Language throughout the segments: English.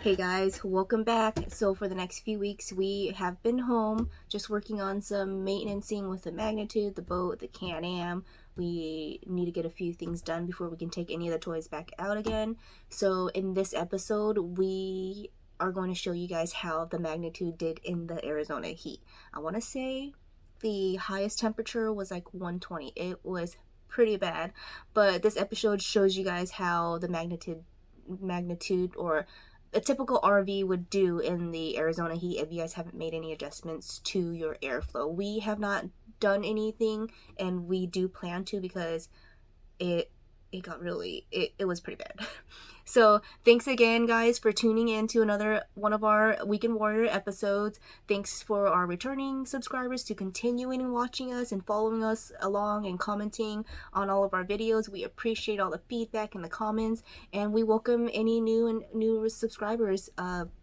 Hey guys, welcome back. So for the next few weeks we have been home just working on some maintenancing with the Magnitude, the boat, the Can-Am. We need to get a few things done before we can take any of the toys back out again. So in this episode we are going to show you guys how the Magnitude did in the Arizona heat. I want to say the highest temperature was like 120. It was pretty bad, but this episode shows you guys how the magnitude or a typical RV would do in the Arizona heat if you guys haven't made any adjustments to your airflow. We have not done anything, and we do plan to because it was pretty bad. So thanks again guys for tuning in to another one of our Weekend Warrior episodes. Thanks for our returning subscribers to continuing watching us and following us along and commenting on all of our videos. We appreciate all the feedback and the comments, and we welcome any new subscribers.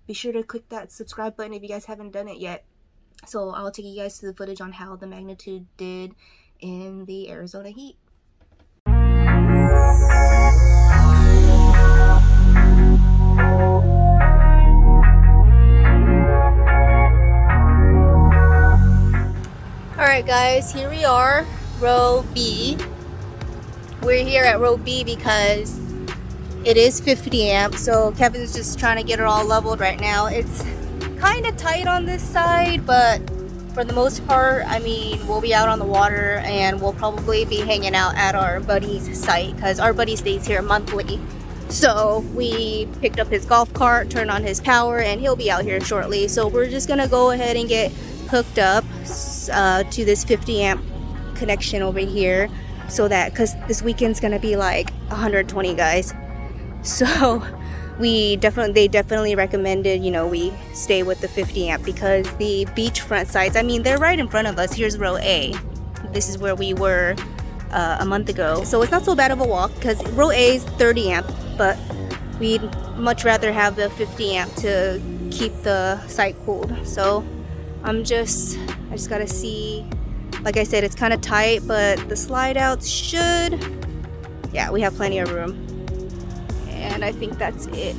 Be sure to click that subscribe button if you guys haven't done it yet. So I'll take you guys to the footage on how the Magnitude did in the Arizona heat. Alright guys, here we are, row B. We're here at row B because it is 50 amp, so Kevin's just trying to get it all leveled right now. It's kind of tight on this side, but for the most part, I mean, we'll be out on the water and we'll probably be hanging out at our buddy's site because our buddy stays here monthly. So we picked up his golf cart, turned on his power, and he'll be out here shortly. So we're just gonna go ahead and get hooked up to this 50 amp connection over here, so that because this weekend's gonna be like 120 guys. So they definitely recommended, you know, we stay with the 50 amp because the beachfront sites, I mean, they're right in front of us. Here's row A. This is where we were a month ago, so it's not so bad of a walk because row A is 30 amp, but we'd much rather have the 50 amp to keep the site cooled. So I just gotta see. Like I said, it's kind of tight, but the slide outs yeah, we have plenty of room. And I think that's it.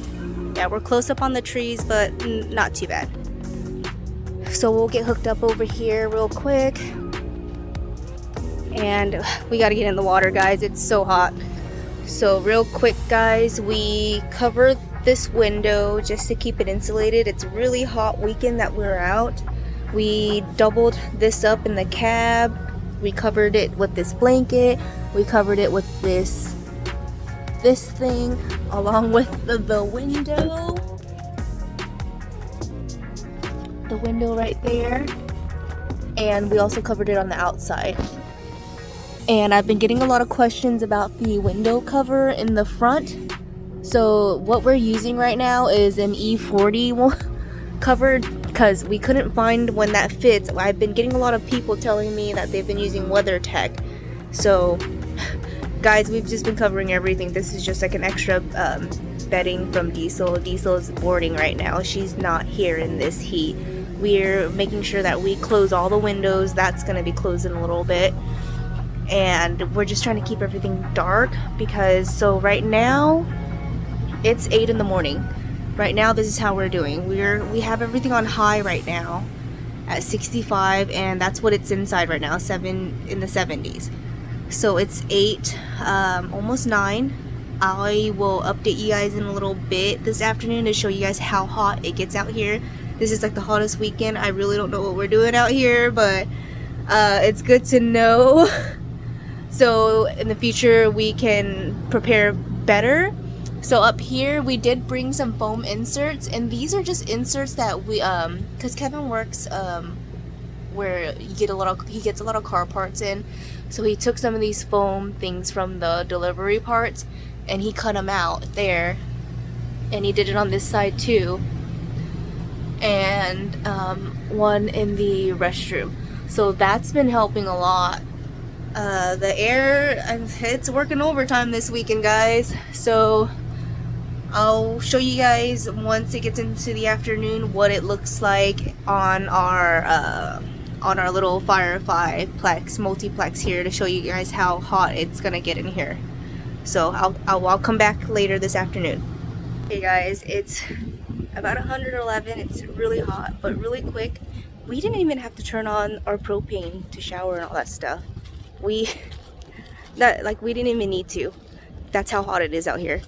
Yeah, we're close up on the trees, but not too bad. So we'll get hooked up over here real quick. And we gotta get in the water, guys. It's so hot. So real quick, guys, we covered this window just to keep it insulated. It's a really hot weekend that we're out. We doubled this up in the cab. We covered it with this blanket. We covered it with this thing along with the window. The window right there. And we also covered it on the outside. And I've been getting a lot of questions about the window cover in the front. So what we're using right now is an E40 covered because we couldn't find one that fits. I've been getting a lot of people telling me that they've been using WeatherTech. So guys, we've just been covering everything. This is just like an extra bedding from Diesel. Diesel is boarding right now. She's not here in this heat. We're making sure that we close all the windows. That's going to be closed in a little bit. And we're just trying to keep everything dark because right now it's 8 in the morning. Right now this is how we're doing. We have everything on high right now at 65, and that's what it's inside right now, in the 70s. So it's 8, almost 9. I will update you guys in a little bit this afternoon to show you guys how hot it gets out here. This is like the hottest weekend. I really don't know what we're doing out here, but it's good to know. So in the future we can prepare better. So up here we did bring some foam inserts, and these are just inserts that we because Kevin works where he gets a lot of car parts in, so he took some of these foam things from the delivery parts and he cut them out there, and he did it on this side too, and one in the restroom. So that's been helping a lot. The air, it's working overtime this weekend, guys. So I'll show you guys once it gets into the afternoon what it looks like on our little Firefly multiplex here to show you guys how hot it's gonna get in here. So I'll come back later this afternoon. Hey guys, it's about 111. It's really hot, but really quick. We didn't even have to turn on our propane to shower and all that stuff. We we didn't even need to. That's how hot it is out here.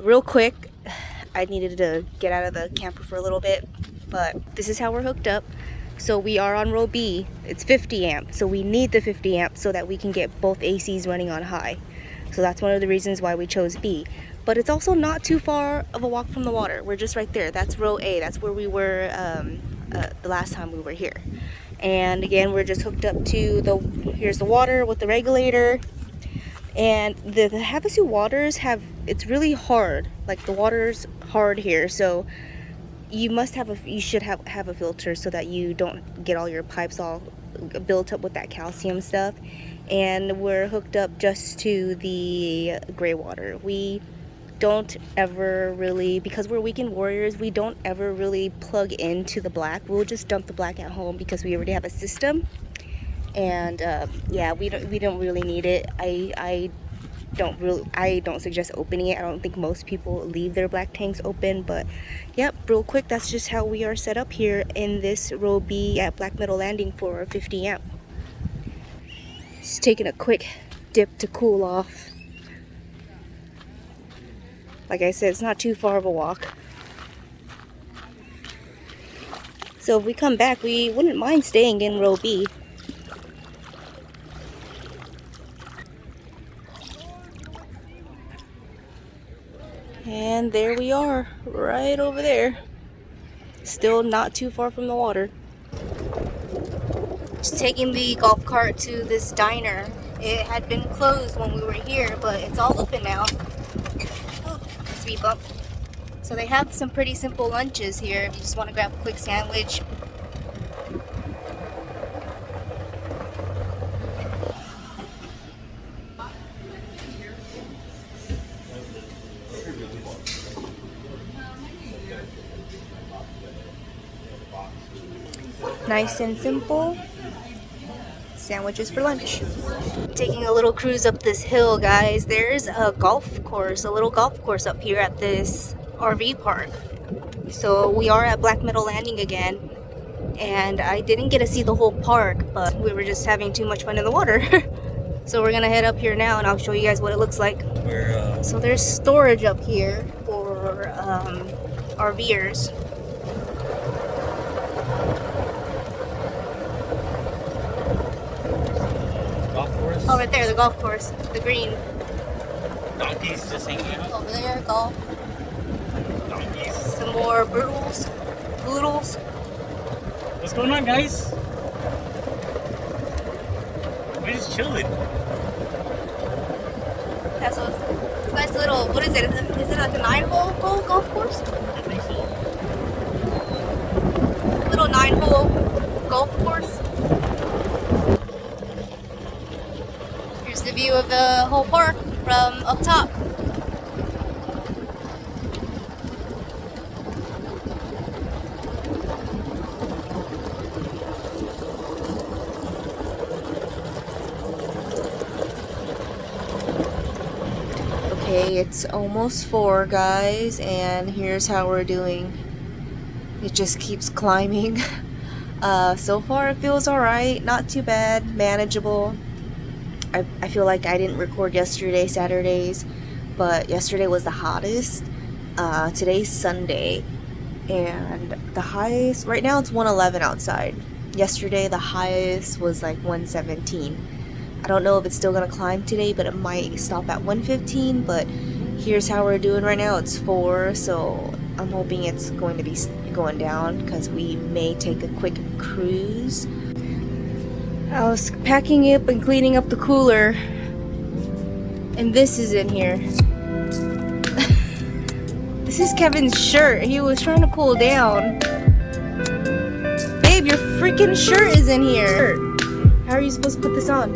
Real quick, I needed to get out of the camper for a little bit, but this is how we're hooked up. So we are on row B. It's 50 amp, so we need the 50 amp so that we can get both ACs running on high. So that's one of the reasons why we chose B. But it's also not too far of a walk from the water. We're just right there. That's row A. That's where we were the last time we were here. And again, we're just hooked up to here's the water with the regulator. And the Havasu waters it's really hard. Like the water's hard here, so you should have a filter so that you don't get all your pipes all built up with that calcium stuff. And we're hooked up just to the gray water. We don't ever really, because we're weekend warriors, we don't ever really plug into the black. We'll just dump the black at home because we already have a system. And yeah, we don't really need it. I don't suggest opening it. I don't think most people leave their black tanks open, but yep, real quick, that's just how we are set up here in this row B at Black Meadow Landing for 50 amp. Just taking a quick dip to cool off. Like I said, it's not too far of a walk. So if we come back, we wouldn't mind staying in row B. And there we are, right over there. Still not too far from the water. Just taking the golf cart to this diner. It had been closed when we were here, but it's all open now. Oh, speed bump. So they have some pretty simple lunches here if you just want to grab a quick sandwich. Nice and simple. Sandwiches for lunch. Taking a little cruise up this hill, guys. There's a golf course, a little golf course up here at this RV park. So we are at Black Meadow Landing again. And I didn't get to see the whole park, but we were just having too much fun in the water. So we're gonna head up here now and I'll show you guys what it looks like. So there's storage up here for RVers. Oh, right there, the golf course, the green. Donkeys just hanging out. Over there, golf. Donkeys. Some more boodles. What's going on, guys? We're just chilling. That's a nice little, what is it? Is it like a 9-hole golf course? I think so. Little 9-hole golf course. Here's the view of the whole park from up top. Okay, it's almost 4, guys, and here's how we're doing. It just keeps climbing. So far it feels alright, not too bad, manageable. I feel like I didn't record yesterday, Saturdays, but yesterday was the hottest. Today's Sunday, and the highest, right now it's 111 outside. Yesterday the highest was like 117. I don't know if it's still gonna climb today, but it might stop at 115. But here's how we're doing right now. It's 4, so I'm hoping it's going to be going down because we may take a quick cruise. I was packing up and cleaning up the cooler, and this is in here. This is Kevin's shirt. He was trying to cool down. Babe, your freaking shirt is in here. How are you supposed to put this on?